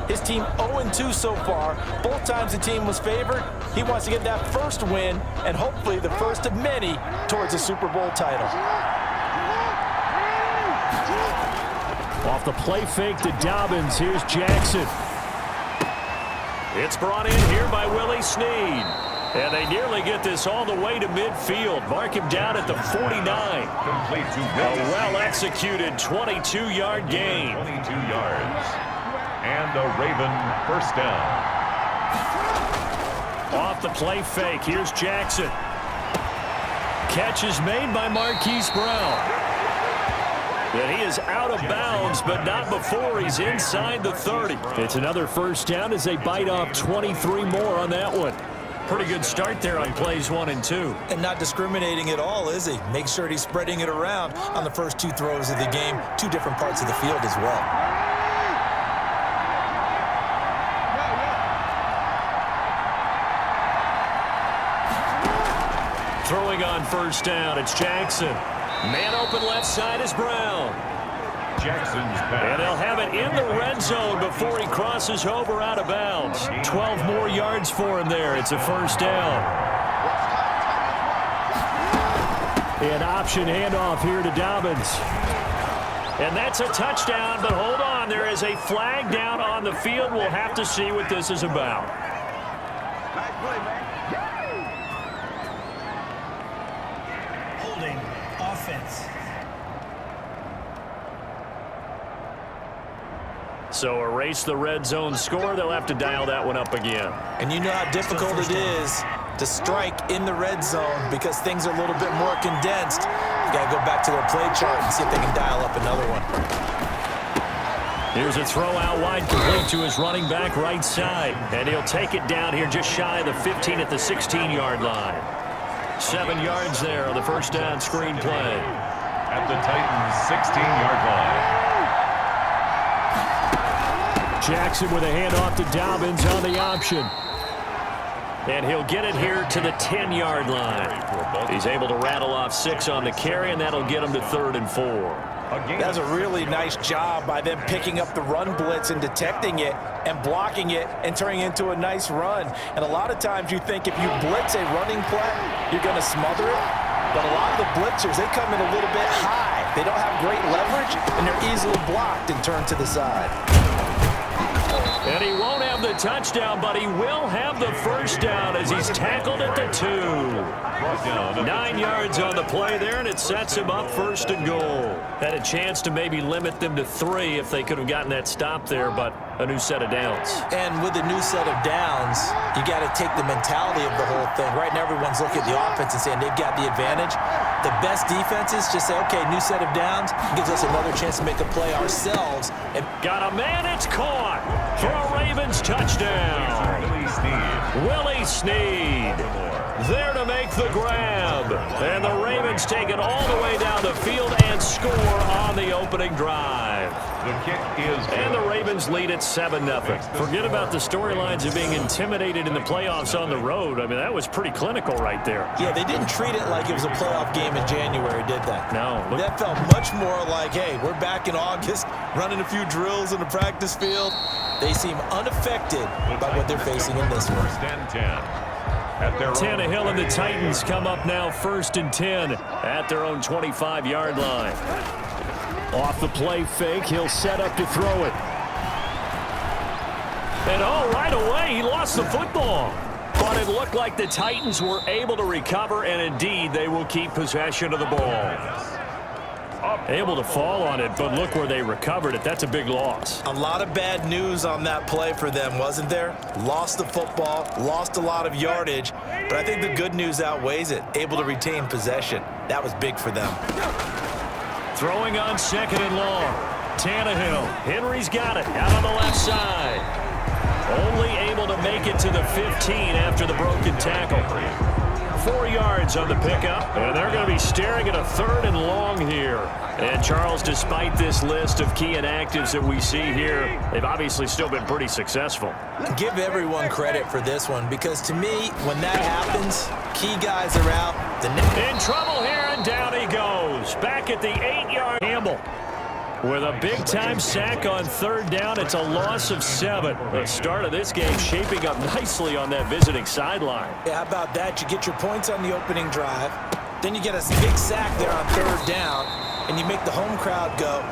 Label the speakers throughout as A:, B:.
A: His team 0-2 so far. Both times the team was favored. He wants to get that first win and hopefully the first of many towards a Super Bowl title.
B: Off the play fake to Dobbins. Here's Jackson. It's brought in here by Willie Snead. And they nearly get this all the way to midfield. Mark him down at the 49.
C: Complete to
B: a well-executed 22-yard gain.
C: 22 yards. And a Raven first down.
B: Off the play fake. Here's Jackson. Catch is made by Marquise Brown. And he is out of bounds, but not before he's inside the 30. It's another first down as they bite off 23 more on that one. Pretty good start there on plays 1 and 2.
A: And not discriminating at all, is he? Make sure he's spreading it around on the first 2 throws of the game. 2 different parts of the field as well.
B: Throwing on first down, it's Jackson. Man open left side is Brown.
C: Jackson's back.
B: And they'll have it in the red zone before he crosses over out of bounds. 12 more yards for him there. It's a first down. An option handoff here to Dobbins. And that's a touchdown, but hold on. There is a flag down on the field. We'll have to see what this is about.
D: Nice play, man.
E: Holding offense.
B: So erase the red zone score. They'll have to dial that one up again.
A: And you know how difficult it is to strike in the red zone because things are a little bit more condensed. You got to go back to their play chart and see if they can dial up another one.
B: Here's a throw out wide complete to his running back right side. And he'll take it down here just shy of the 15 at the 16-yard line. 7 yards there on the first down screen play.
C: At the Titans' 16-yard line.
B: Jackson with a handoff to Dobbins on the option. And he'll get it here to the 10-yard line. He's able to rattle off 6 on the carry, and that'll get him to 3rd and 4.
A: That's a really nice job by them picking up the run blitz and detecting it and blocking it and turning it into a nice run. And a lot of times you think if you blitz a running play, you're going to smother it. But a lot of the blitzers, they come in a little bit high. They don't have great leverage, and they're easily blocked and turned to the side.
B: And he won't have the touchdown, but he will have the first down as he's tackled at the 2. 9 yards on the play there, and it sets him up 1st and goal. Had a chance to maybe limit them to 3 if they could have gotten that stop there, but a new set of downs.
A: And with a new set of downs, you got to take the mentality of the whole thing. Right now, everyone's looking at the offense and saying they've got the advantage. The best defenses just say, okay, new set of downs. It gives us another chance to make a play ourselves. And
B: got a man, it's caught for a Ravens touchdown. Willie Snead there to make the grab. And the Ravens take it all the way down the field and score on the opening drive.
C: The kick is good.
B: And the Ravens lead at 7-0. Forget about the storylines of being intimidated in the playoffs on the road. I mean, that was pretty clinical right there.
A: Yeah, they didn't treat it like it was a playoff game in January, did they?
B: No.
A: That felt much more like, hey, we're back in August, running a few drills in the practice field. They seem unaffected by what they're facing in this one.
C: 10.
B: Tannehill and the Titans come up now 1st and 10 at their own 25-yard line. Off the play fake, he'll set up to throw it. And right away, he lost the football. But it looked like the Titans were able to recover, and indeed, they will keep possession of the ball. Able to fall on it, but look where they recovered it. That's a big loss.
A: A lot of bad news on that play for them, wasn't there? Lost the football, lost a lot of yardage, but I think the good news outweighs it. Able to retain possession. That was big for them.
B: Throwing on 2nd and long. Tannehill. Henry's got it out on the left side. Only able to make it to the 15 after the broken tackle. 4 yards on the pickup, and they're going to be staring at a 3rd and long here. And Charles, despite this list of key inactives that we see here, they've obviously still been pretty successful.
A: Give everyone credit for this one, because to me, when that happens, key guys are out.
B: In trouble here, and down he goes. Back at the 8-yard. Campbell. With a big-time sack on third down, it's a loss of 7. The start of this game shaping up nicely on that visiting sideline.
A: Yeah, how about that? You get your points on the opening drive, then you get a big sack there on third down, and you make the home crowd go.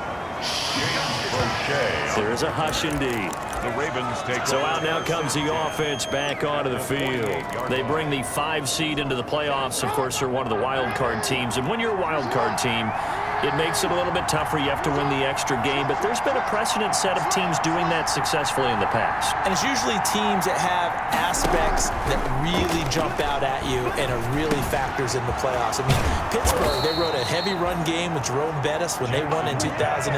B: There is a hush indeed.
C: The Ravens take
B: So out now comes the offense back onto the field. They bring the 5 seed into the playoffs. Of course, they're one of the wild card teams. And when you're a wild card team, it makes it a little bit tougher. You have to win the extra game. But there's been a precedent set of teams doing that successfully in the past.
A: And it's usually teams that have aspects that really jump out at you and it really factors in the playoffs. I mean, Pittsburgh, they rode a heavy run game with Jerome Bettis when they won in 2005.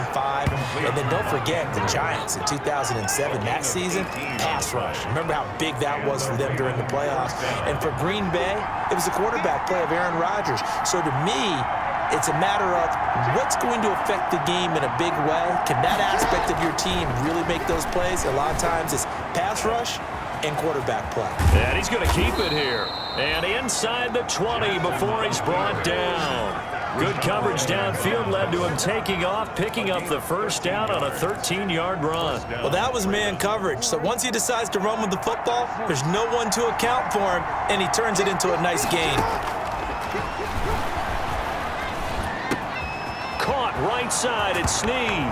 A: And then don't forget the Giants in 2007. That season, pass rush. Remember how big that was for them during the playoffs. And for Green Bay, it was the quarterback play of Aaron Rodgers. So to me, it's a matter of what's going to affect the game in a big way. Can that aspect of your team really make those plays? A lot of times it's pass rush and quarterback play.
B: And he's going to keep it here. And inside the 20 before he's brought down. Good coverage downfield led to him taking off, picking up the first down on a 13-yard run.
A: Well, that was man coverage. So once he decides to run with the football, there's no one to account for him, and he turns it into a nice gain.
B: Caught right side at Snead.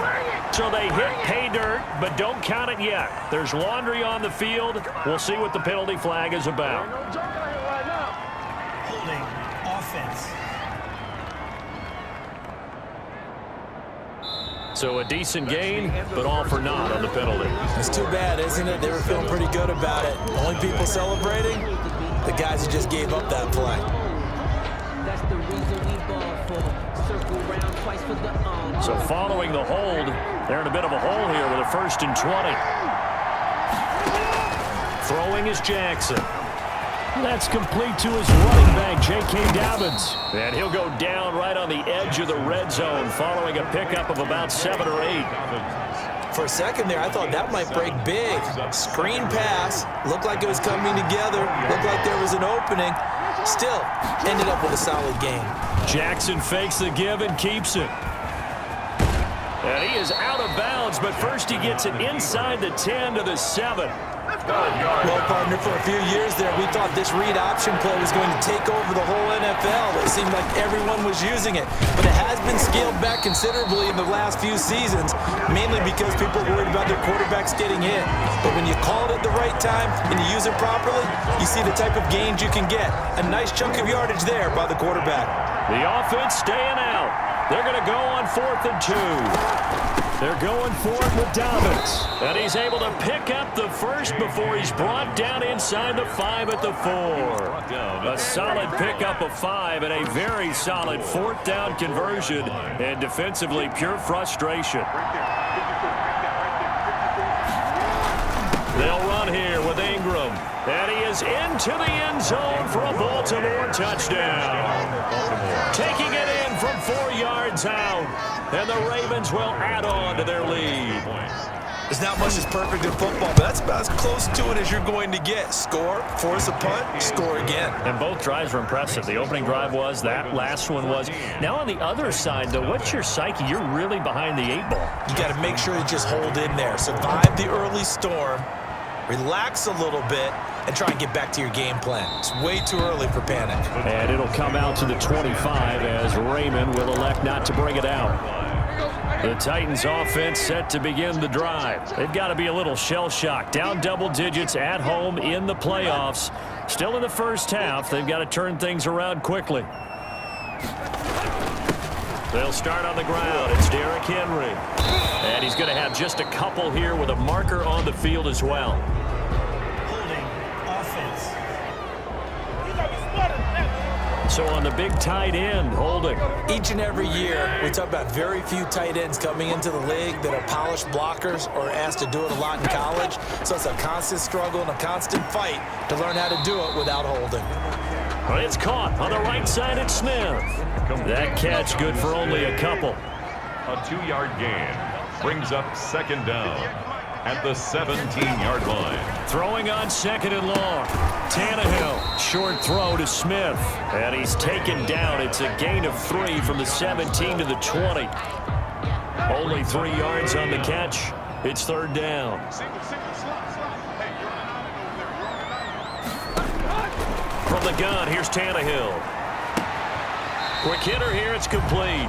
B: So they hit pay dirt, but don't count it yet. There's laundry on the field. We'll see what the penalty flag is about.
A: Holding offense.
B: So a decent gain, but all for naught on the penalty.
A: It's too bad, isn't it? They were feeling pretty good about it. Only people celebrating, the guys who just gave up that play.
E: That's the reason we ball for. Circle round twice for the
B: So following the hold, they're in a bit of a hole here with a 1st and 20. Throwing is Jackson. That's complete to his running back, J.K. Dobbins. And he'll go down right on the edge of the red zone following a pickup of about 7 or 8.
A: For a second there, I thought that might break big. Screen pass. Looked like it was coming together. Looked like there was an opening. Still, ended up with a solid game.
B: Jackson fakes the give and keeps it. And he is out of bounds, but first he gets it inside the 10 to the 7.
A: Well, partner, for a few years there, we thought this read option play was going to take over the whole NFL. It seemed like everyone was using it. But it has been scaled back considerably in the last few seasons, mainly because people are worried about their quarterbacks getting hit. But when you call it at the right time and you use it properly, you see the type of gains you can get. A nice chunk of yardage there by the quarterback.
B: The offense staying out. They're going to go on 4th and 2. They're going for it with Dobbins. And he's able to pick up the first before he's brought down inside the 5 at the 4. A solid pickup of 5 and a very solid 4th down conversion. And defensively, pure frustration. They'll run here with Ingram. And he is into the end zone for a Baltimore touchdown. Taking it in from 4 yards out. And the Ravens will add on to their lead.
A: There's not much that's perfect in football, but that's about as close to it as you're going to get. Score, force a punt, score again.
B: And both drives were impressive. The opening drive was, that last one was. Now on the other side, though, what's your psyche? You're really behind the 8 ball.
A: You got to make sure you just hold in there. Survive the early storm, relax a little bit, and try and get back to your game plan. It's way too early for panic.
B: And it'll come out to the 25 as Raymond will elect not to bring it out. The Titans offense set to begin the drive. They've got to be a little shell-shocked. Down double digits at home in the playoffs. Still in the first half. They've got to turn things around quickly. They'll start on the ground. It's Derrick Henry. And he's going to have just a couple here with a marker on the field as well.
A: Holding offense.
B: So on the big tight end, holding.
A: Each and every year, we talk about very few tight ends coming into the league that are polished blockers or asked to do it a lot in college. So it's a constant struggle and a constant fight to learn how to do it without holding.
B: Well, it's caught on the right side at Smith. That catch good for only a couple.
C: A 2-yard gain brings up 2nd down at the 17-yard line.
B: Throwing on 2nd and long. Tannehill, short throw to Smith. And he's taken down. It's a gain of 3 from the 17 to the 20. Only 3 yards on the catch. It's third down. From the gun, here's Tannehill. Quick hitter here, it's complete.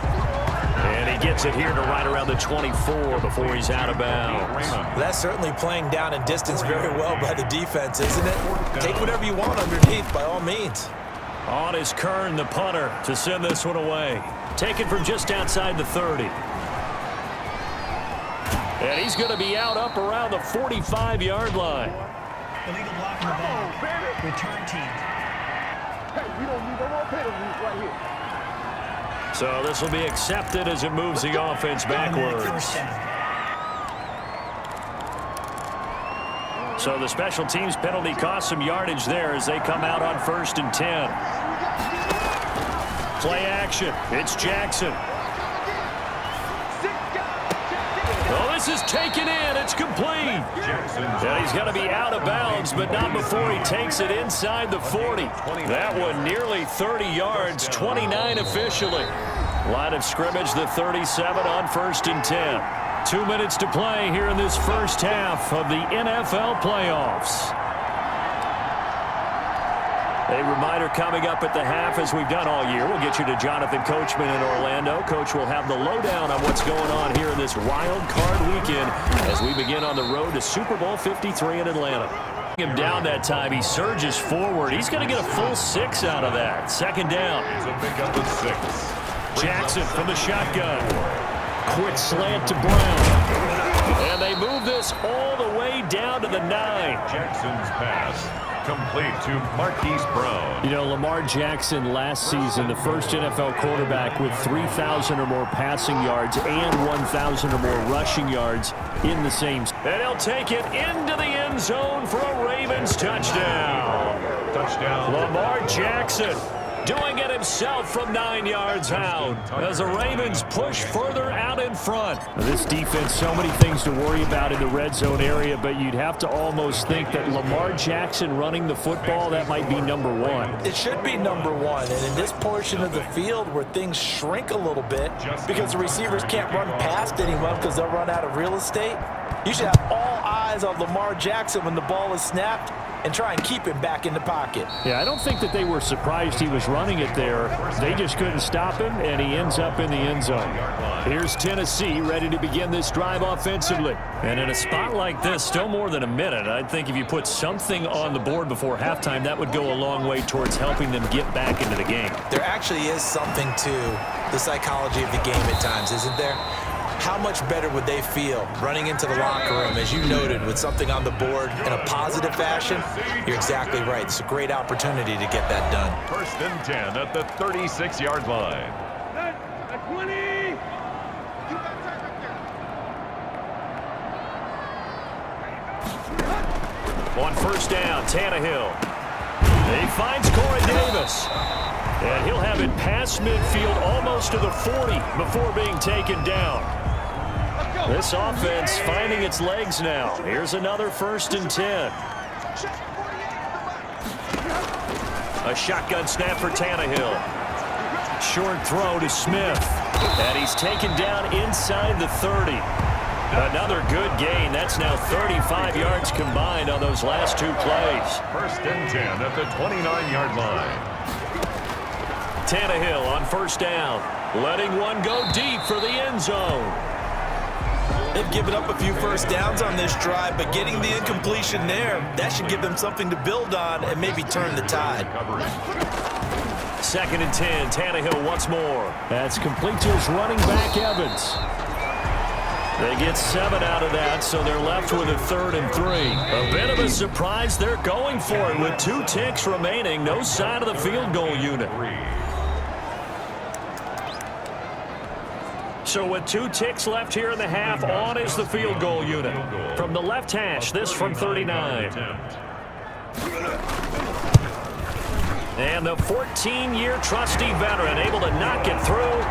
B: And he gets it here to right around the 24 before he's out of bounds.
A: That's certainly playing down and distance very well by the defense, isn't it? Take whatever you want underneath, by all means.
B: On is Kern, the punter, to send this one away. Taken from just outside the 30. And he's going to be out up around the 45-yard line.
F: Illegal blocking the ball. Return team.
D: Hey, we don't need no more penalties right here.
B: So this will be accepted as it moves the offense backwards. So the special teams penalty cost some yardage there as they come out on 1st and 10. Play action. It's Jackson. Oh, this is taken in. It's complete. And he's going to be out of bounds, but not before he takes it inside the 40. That one nearly 30 yards, 29 officially. Line of scrimmage, the 37 on 1st and 10. 2 minutes to play here in this first half of the NFL playoffs. A reminder coming up at the half, as we've done all year. We'll get you to Jonathan Coachman in Orlando. Coach will have the lowdown on what's going on here in this wild card weekend as we begin on the road to Super Bowl 53 in Atlanta. Him down that time, he surges forward. He's going to get a full 6 out of that. Second down.
C: It's a pickup of 6.
B: Jackson from the shotgun. Quick slant to Brown. And they move this all the way down to the 9.
C: Jackson's pass complete to Marquise Brown.
B: You know, Lamar Jackson last season, the first NFL quarterback with 3,000 or more passing yards and 1,000 or more rushing yards in the same. And he'll take it into the end zone for a Ravens touchdown.
C: Touchdown.
B: Lamar Jackson doing it himself from 9 yards out as the Ravens push further out in front. This defense, so many things to worry about in the red zone area, but you'd have to almost think that Lamar Jackson running the football, that might be number 1.
A: It should be number 1, and in this portion of the field where things shrink a little bit because the receivers can't run past anyone because they'll run out of real estate, you should have all eyes on Lamar Jackson when the ball is snapped and try and keep him back in the pocket.
B: Yeah, I don't think that they were surprised he was running it there. They just couldn't stop him, and he ends up in the end zone. Here's Tennessee ready to begin this drive offensively. And in a spot like this, still more than a minute, I think if you put something on the board before halftime, that would go a long way towards helping them get back into the game.
A: There actually is something to the psychology of the game at times, isn't there? How much better would they feel running into the locker room, as you noted, with something on the board in a positive fashion? You're exactly right. It's a great opportunity to get that done.
C: 1st and 10 at the 36-yard line.
D: At 20.
B: On 1st down, Tannehill. He finds Corey Davis. And he'll have it past midfield almost to the 40 before being taken down. This offense finding its legs now. Here's another 1st and 10. A shotgun snap for Tannehill. Short throw to Smith. And he's taken down inside the 30. Another good gain. That's now 35 yards combined on those last 2 plays.
C: 1st and 10 at the 29-yard line.
B: Tannehill on 1st down. Letting one go deep for the end zone.
A: They've given up a few first downs on this drive, but getting the incompletion there, that should give them something to build on and maybe turn the tide.
B: 2nd and 10. Tannehill once more. That's complete to his running back, Evans. They get 7 out of that, so they're left with a 3rd and 3. A bit of a surprise. They're going for it with 2 ticks remaining. No sign of the field goal unit. So with 2 ticks left here in the half, on is the field goal unit. From the left hash, this from 39. And the 14-year trusty veteran able to knock it through.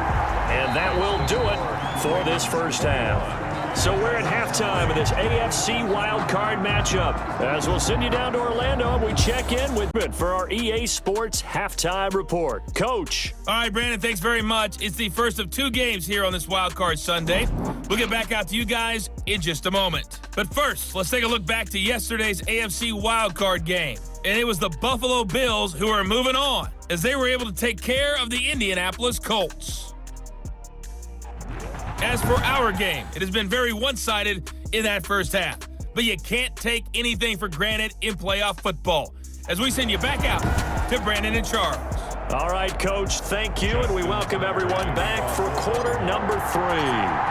B: And that will do it for this first half. So we're at halftime of this AFC wildcard matchup. As we'll send you down to Orlando, and we check in with for our EA Sports halftime report. Coach.
G: All right, Brandon, thanks very much. It's the first of 2 games here on this wildcard Sunday. We'll get back out to you guys in just a moment. But first, let's take a look back to yesterday's AFC wildcard game. And it was the Buffalo Bills who are moving on as they were able to take care of the Indianapolis Colts. As for our game, it has been very one-sided in that first half. But you can't take anything for granted in playoff football. As we send you back out to Brandon and Charles.
B: All right, Coach, thank you, and we welcome everyone back for quarter number 3.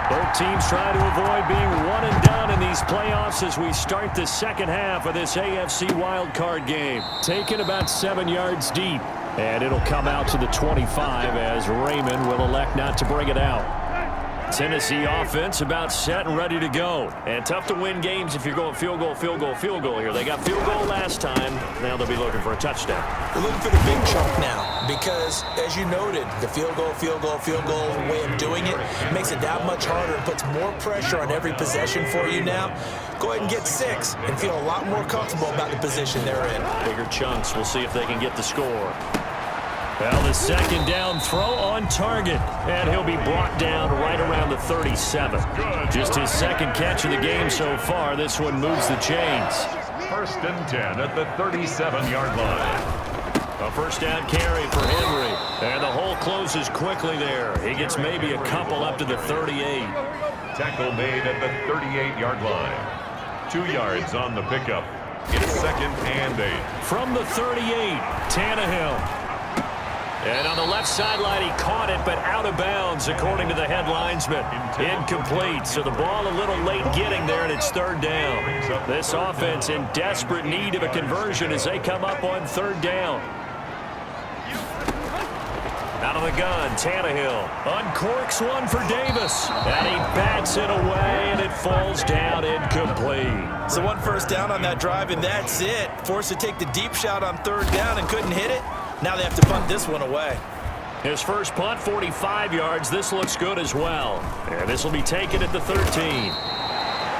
B: Both teams trying to avoid being one and done in these playoffs as we start the second half of this AFC wildcard game. Taken about 7 yards deep, and it'll come out to the 25 as Raymond will elect not to bring it out. Tennessee offense about set and ready to go. And tough to win games if you're going field goal, field goal, field goal here. They got field goal last time. Now they'll be looking for a touchdown.
A: They're looking for the big chunk now because, as you noted, the field goal way of doing it makes it that much harder and puts more pressure on every possession for you now. Go ahead and get 6 and feel a lot more comfortable about the position they're in.
B: Bigger chunks. We'll see if they can get the score. Well, the second down throw on target, and he'll be brought down right around the 37. Just his second catch of the game so far. This one moves the chains.
C: 1st and 10 at the 37-yard line.
B: A first down carry for Henry, and the hole closes quickly there. He gets maybe a couple up to the 38.
C: Tackle made at the 38-yard line. 2 yards on the pickup. It's 2nd and 8.
B: From the 38, Tannehill. And on the left sideline, he caught it, but out of bounds, according to the head linesman. Incomplete, so the ball a little late getting there, and it's 3rd down. This offense in desperate need of a conversion as they come up on 3rd down. Out of the gun, Tannehill uncorks one for Davis, and he bats it away, and it falls down incomplete.
A: So 1 first down on that drive, and that's it. Forced to take the deep shot on 3rd down and couldn't hit it. Now they have to punt this one away.
B: His first punt, 45 yards. This looks good as well. And this will be taken at the 13.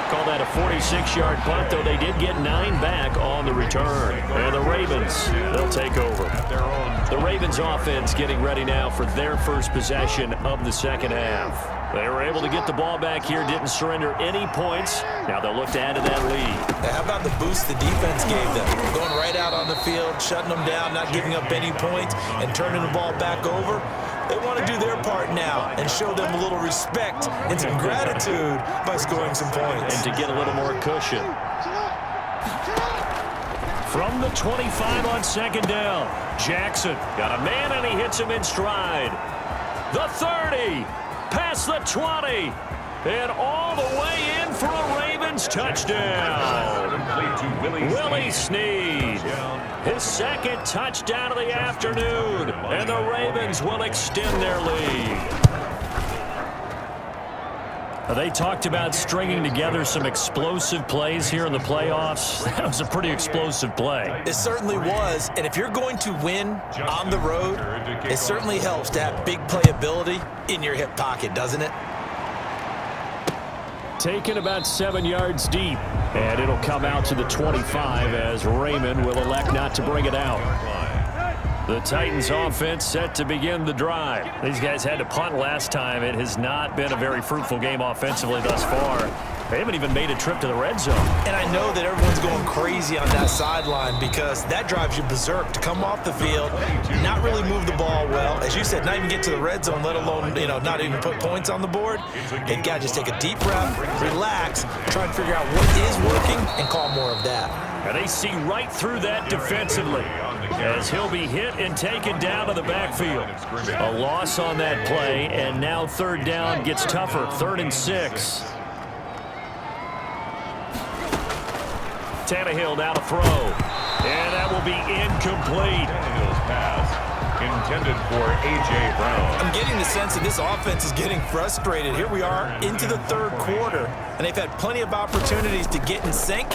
B: Call that a 46-yard punt, though they did get 9 back on the return. And the Ravens, they'll take over. The Ravens offense getting ready now for their first possession of the second half. They were able to get the ball back here, didn't surrender any points. Now they'll look to add to that lead.
A: Now, how about the boost the defense gave them? Going right out on the field, shutting them down, not giving up any points, and turning the ball back over. They want to do their part now and show them a little respect and some gratitude by scoring some points.
B: And to get a little more cushion. From the 25 on 2nd down, Jackson got a man, and he hits him in stride. The 30. Past the 20, and all the way in for a Ravens touchdown. Willie Snead, his 2nd touchdown of the afternoon, and the Ravens will extend their lead. They talked about stringing together some explosive plays here in the playoffs. That was a pretty explosive play.
A: It certainly was, and if you're going to win on the road, it certainly helps to have big playability in your hip pocket, doesn't it?
B: Taken about 7 yards deep, and it'll come out to the 25 as Raymond will elect not to bring it out. The Titans offense set to begin the drive. These guys had to punt last time. It has not been a very fruitful game offensively thus far. They haven't even made a trip to the red zone.
A: And I know that everyone's going crazy on that sideline because that drives you berserk to come off the field, not really move the ball well. As you said, not even get to the red zone, let alone, not even put points on the board. They've got to just take a deep breath, relax, try and figure out what is working and call more of that.
B: And they see right through that defensively as he'll be hit and taken down to the backfield. A loss on that play, and now 3rd down gets tougher. 3rd and 6. Tannehill now to throw, and that will be incomplete.
C: Tannehill's pass intended for A.J. Brown.
A: I'm getting the sense that this offense is getting frustrated. Here we are into the 3rd quarter, and they've had plenty of opportunities to get in sync.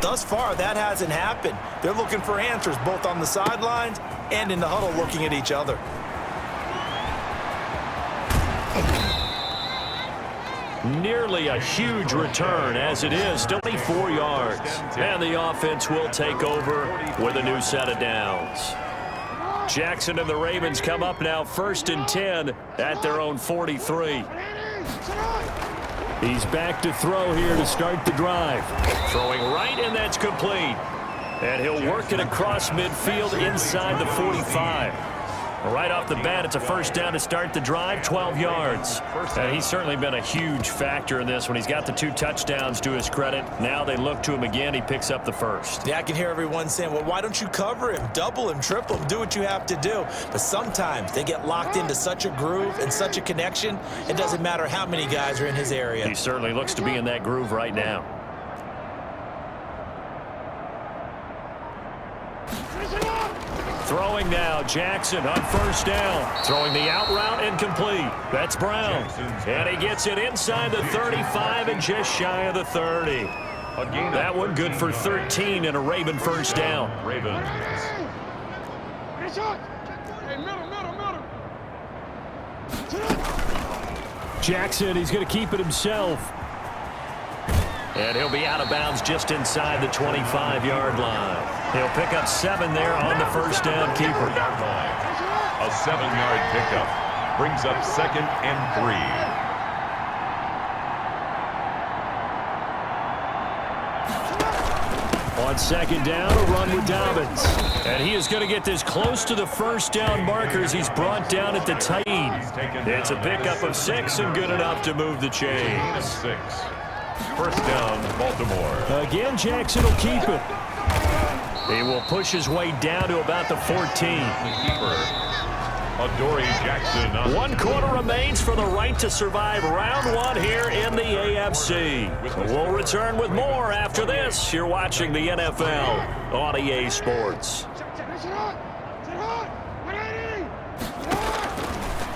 A: Thus far, that hasn't happened. They're looking for answers both on the sidelines and in the huddle looking at each other.
B: Nearly a huge return as it is, still 24 yards. And the offense will take over with a new set of downs. Jackson and the Ravens come up now 1st and 10 at their own 43. He's back to throw here to start the drive. Throwing right, and that's complete. And he'll work it across midfield inside the 45. Right off the bat, it's a first down to start the drive, 12 yards. And he's certainly been a huge factor in this when he's got the 2 touchdowns to his credit. Now they look to him again. He picks up the first.
A: Yeah, I can hear everyone saying, well, why don't you cover him, double him, triple him, do what you have to do. But sometimes they get locked into such a groove and such a connection, it doesn't matter how many guys are in his area.
B: He certainly looks to be in that groove right now. Throwing now, Jackson on first down. Throwing the out route incomplete. That's Brown. And he gets it inside the 35 and just shy of the 30. That one good for 13 and a Raven first down.
C: Ravens.
B: Jackson, he's going to keep it himself. And he'll be out of bounds just inside the 25-yard line. He'll pick up 7 there on the first down keeper.
C: A 7-yard pickup brings up 2nd and 3.
B: On 2nd down, a run with Dobbins. And he is going to get this close to the first down markers. He's brought down at the tight end. It's a pickup of 6 and good enough to move the chains.
C: 6. First down, Baltimore.
B: Again, Jackson will keep it. He will push his way down to about the 14.
C: The keeper, Adoree Jackson.
B: 1 quarter remains for the right to survive round 1 here in the AFC. We'll return with more after this. You're watching the NFL on EA Sports.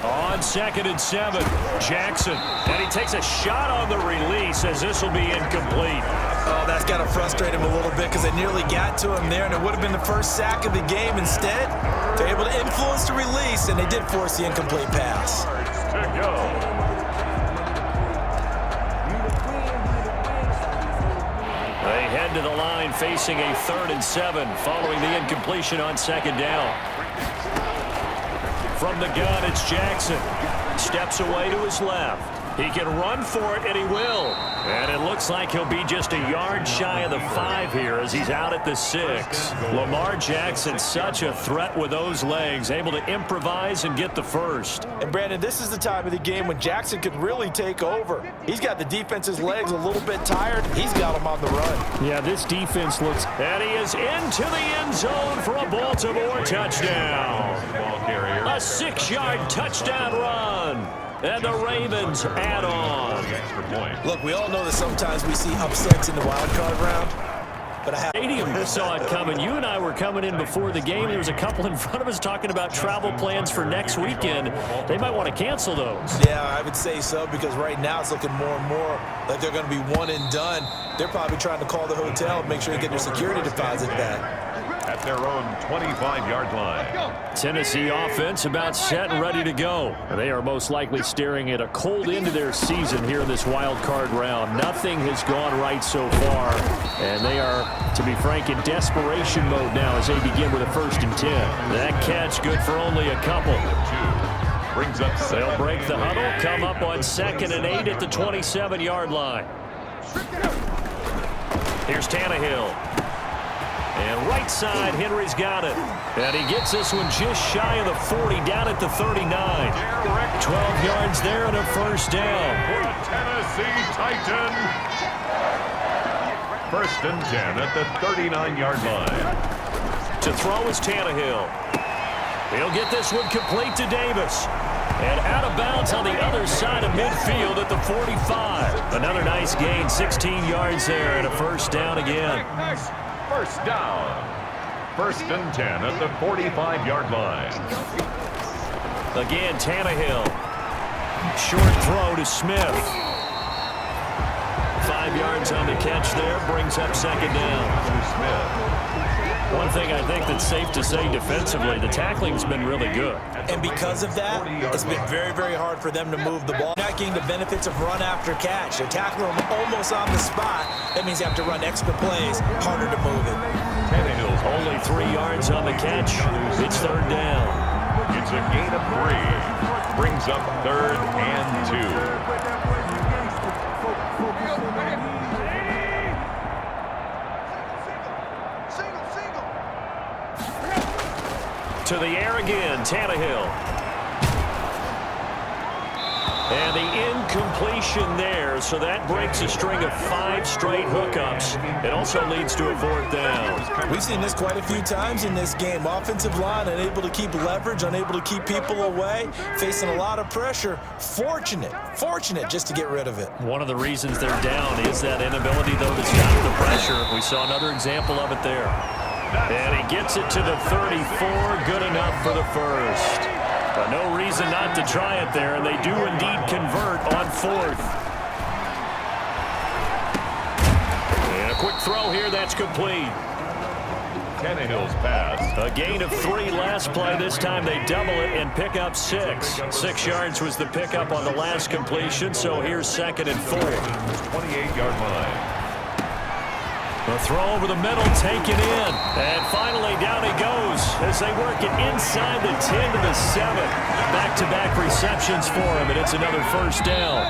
B: On 2nd and 7, Jackson. And he takes a shot on the release as this will be incomplete.
A: Oh, that's got to frustrate him a little bit because they nearly got to him there, and it would have been the first sack of the game. Instead, they're able to influence the release, and they did force the incomplete pass.
C: To go.
B: They head to the line facing a 3rd and 7 following the incompletion on 2nd down. From the gun, it's Jackson. Steps away to his left. He can run for it, and he will. And it looks like he'll be just a yard shy of the 5 here as he's out at the 6. Lamar Jackson, such a threat with those legs, able to improvise and get the first.
A: And, Brandon, this is the time of the game when Jackson could really take over. He's got the defense's legs a little bit tired. He's got them on the run.
B: Yeah, this defense looks... And he is into the end zone for a Baltimore touchdown. A 6-yard touchdown run. And the Ravens add on.
A: Look, we all know that sometimes we see upsets in the wild card round. But
B: Stadium saw it coming. You and I were coming in before the game. There was a couple in front of us talking about travel plans for next weekend. They might want to cancel those.
A: Yeah, I would say so, because right now it's looking more and more like they're going to be one and done. They're probably trying to call the hotel and make sure they get their security deposit back.
C: At their own 25-yard line.
B: Tennessee offense about set and ready to go. They are most likely staring at a cold end to their season here in this wild card round. Nothing has gone right so far, and they are, to be frank, in desperation mode now as they begin with a 1st and 10. That catch good for only a couple.
C: Brings up
B: They'll break the huddle, come up on 2nd and 8 at the 27-yard line. Here's Tannehill. And right side, Henry's got it. And he gets this one just shy of the 40, down at the 39. 12 yards there and a first down.
C: For a Tennessee Titan. 1st and 10 at the 39-yard line.
B: To throw is Tannehill. He'll get this one complete to Davis. And out of bounds on the other side of midfield at the 45. Another nice gain, 16 yards there and a first down again.
C: First down. 1st and 10 at the 45-yard line.
B: Again, Tannehill. Short throw to Smith. 5 yards on the catch there, brings up 2nd down.
C: Smith.
B: One thing I think that's safe to say defensively, the tackling's been really good.
A: And because of that, it's been very, very hard for them to move the ball. Not getting the benefits of run after catch. They're tackling them almost on the spot. That means you have to run extra plays, harder to move it.
B: Only 3 yards on the catch. It's third down.
C: It's a gain of 3. Brings up 3rd and 2.
B: To the air again, Tannehill. And the incompletion there, so that breaks a string of 5 straight hookups. It also leads to a 4th down.
A: We've seen this quite a few times in this game. Offensive line unable to keep leverage, unable to keep people away, facing a lot of pressure. Fortunate just to get rid of it.
B: One of the reasons they're down is that inability, though, to stop the pressure. We saw another example of it there. And he gets it to the 34, good enough for the first. But no reason not to try it there, and they do indeed convert on 4th. And a quick throw here, that's complete.
C: Tannehill's pass.
B: A gain of 3 last play. This time they double it and pick up 6. 6 yards was the pickup on the last completion, so here's 2nd and 4.
C: 28-yard line.
B: The throw over the middle, taken in. And finally, down he goes as they work it inside the 10 to the 7. Back-to-back receptions for him, and it's another first down.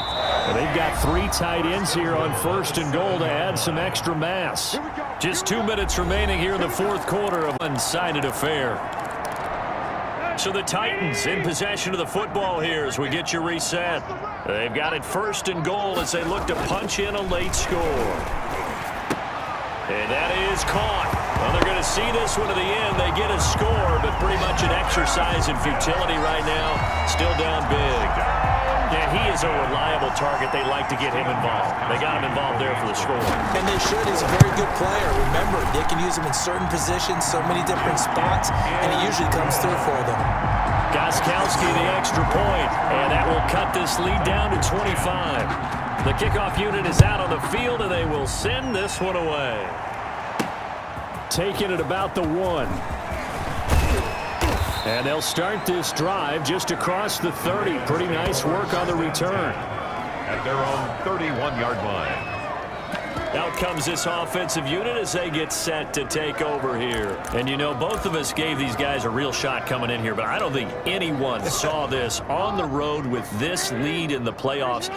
B: And they've got 3 tight ends here on 1st and goal to add some extra mass. Just 2 minutes remaining here in the 4th quarter of an one-sided affair. So the Titans in possession of the football here as we get you reset. They've got it 1st and goal as they look to punch in a late score. And that is caught. Well, they're going to see this one to the end. They get a score, but pretty much an exercise in futility right now. Still down big. Yeah, he is a reliable target. They like to get him involved. They got him involved there for the score.
A: And they should. He's a very good player. Remember, they can use him in certain positions, so many different spots, and he usually comes through for them.
B: Gostkowski the extra point, and that will cut this lead down to 25. The kickoff unit is out on the field, and they will send this one away. Taking it about the 1. And they'll start this drive just across the 30. Pretty nice work on the return.
C: At their own 31-yard line.
B: Out comes this offensive unit as they get set to take over here. And, you know, both of us gave these guys a real shot coming in here, but I don't think anyone saw this on the road with this lead in the playoffs.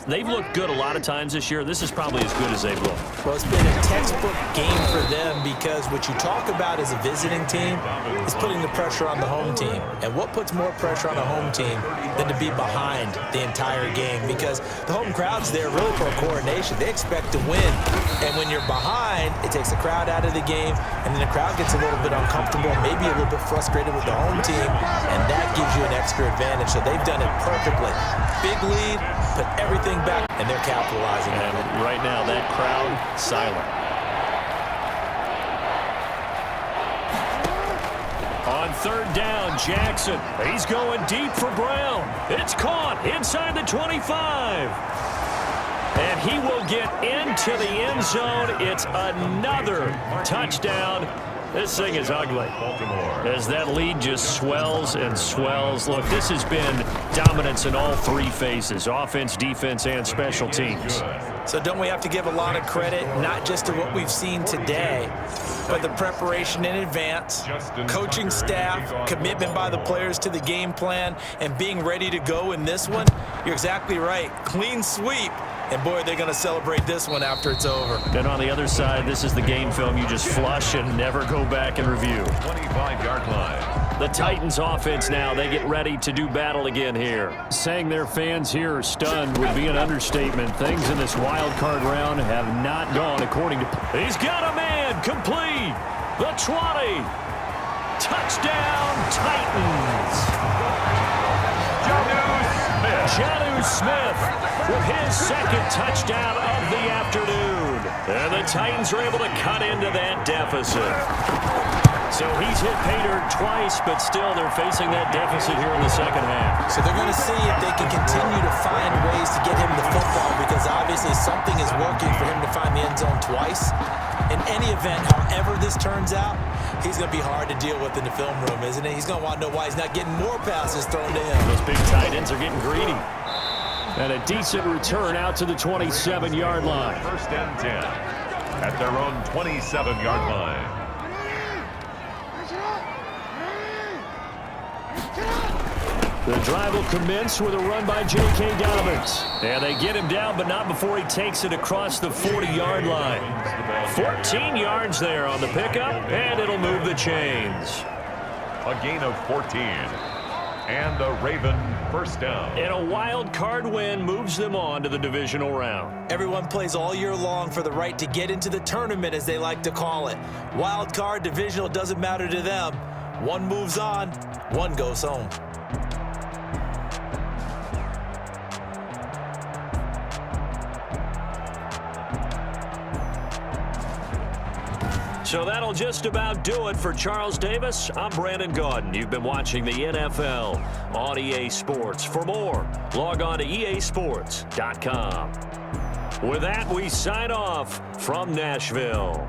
B: They've looked good a lot of times this year. This is probably as good as they've looked.
A: Well, it's been a textbook game for them because what you talk about as a visiting team is putting the pressure on the home team. And what puts more pressure on a home team than to be behind the entire game? Because the home crowd's there really for a coronation. They expect to win. And when you're behind, it takes the crowd out of the game, and then the crowd gets a little bit uncomfortable, maybe a little bit frustrated with the home team, and that gives you an extra advantage. So they've done it perfectly. Big lead, put everything back, and they're capitalizing on it.
B: Right now, that crowd, silent. On 3rd down, Jackson. He's going deep for Brown. It's caught inside the 25. And he will get into the end zone. It's another touchdown. This thing is ugly as that lead just swells and swells. Look, this has been dominance in all 3 phases, offense, defense, and special teams.
A: So don't we have to give a lot of credit, not just to what we've seen today, but the preparation in advance, coaching staff, commitment by the players to the game plan, and being ready to go in this one? You're exactly right. Clean sweep. And, boy, they're going to celebrate this one after it's over.
B: And on the other side, this is the game film you just flush and never go back and review.
C: 25-yard line.
B: The Titans offense now, they get ready to do battle again here. Saying their fans here are stunned would be an understatement. Things in this wild card round have not gone according to... He's got a man, complete. The 20. Touchdown, Titans. Jonnu Smith with his 2nd touchdown of the afternoon. And the Titans are able to cut into that deficit. So he's hit Pater twice, but still they're facing that deficit here in the 2nd half.
A: So they're going to see if they can continue to find ways to get him the football, because obviously something is working for him to find the end zone twice. In any event, however this turns out, he's going to be hard to deal with in the film room, isn't he? He's going to want to know why he's not getting more passes thrown to him.
B: Those big tight ends are getting greedy. And a decent return out to the 27-yard line.
C: First and 10 at their own 27-yard line.
B: The drive will commence with a run by J.K. Dobbins. And they get him down, but not before he takes it across the 40-yard line. 14 yards there on the pickup, and it'll move the chains.
C: A gain of 14. And a Raven first down.
B: And a wild card win moves them on to the divisional round.
A: Everyone plays all year long for the right to get into the tournament, as they like to call it. Wild card, divisional, doesn't matter to them. One moves on, one goes home.
B: So that'll just about do it for Charles Davis. I'm Brandon Gaudin. You've been watching the NFL on EA Sports. For more, log on to easports.com. With that, we sign off from Nashville.